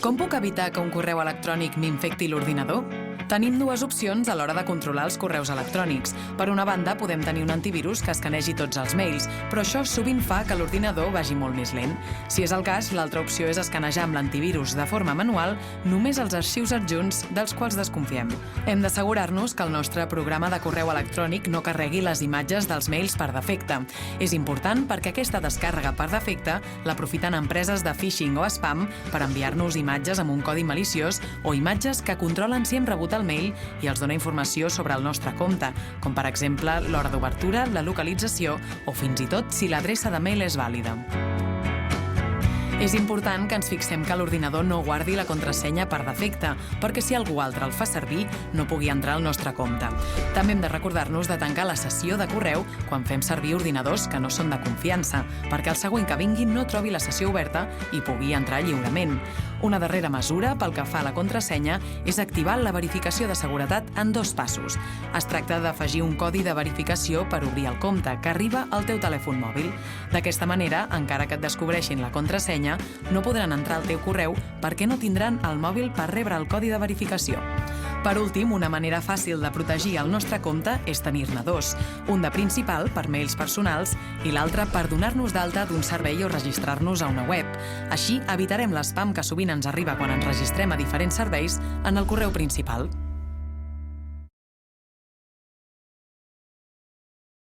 Com puc evitar que un correu electrònic m'infecti l'ordinador? Tenim dues opcions a l'hora de controlar els correus electrònics. Per una banda, podem tenir un antivirus que escanegi tots els mails, però això sovint fa que l'ordinador vagi molt més lent. Si és el cas, l'altra opció és escanejar amb l'antivirus de forma manual només els arxius adjunts dels quals desconfiem. Hem d'assegurar-nos que el nostre programa de correu electrònic no carregui les imatges dels mails per defecte. És important perquè aquesta descàrrega per defecte l'aprofiten empreses de phishing o spam per enviar-nos imatges amb un codi maliciós o imatges que controlen si hem rebut el mail i els dona informació sobre el nostre compte, com per exemple l'hora d'obertura, la localització o fins i tot si l'adreça de mail és vàlida. És important que ens fixem que l'ordinador no guardi la contrasenya per defecte, perquè si algú altre el fa servir, no pugui entrar al nostre compte. També hem de recordar-nos de tancar la sessió de correu quan fem servir ordinadors que no són de confiança, perquè el següent que vingui no trobi la sessió oberta i pugui entrar lliurement. Una darrera mesura pel que fa a la contrasenya és activar la verificació de seguretat en 2 passos. Es tracta d'afegir un codi de verificació per obrir el compte que arriba al teu telèfon mòbil. D'aquesta manera, encara que et descobreixin la contrasenya, no podran entrar al teu correu perquè no tindran el mòbil per rebre el codi de verificació. Per últim, una manera fàcil de protegir el nostre compte és tenir-ne 2, un de principal per mails personals i l'altre per donar-nos d'alta d'un servei o registrar-nos a una web. Així evitarem l'espam que sovint ens arriba quan ens registrem a diferents serveis en el correu principal.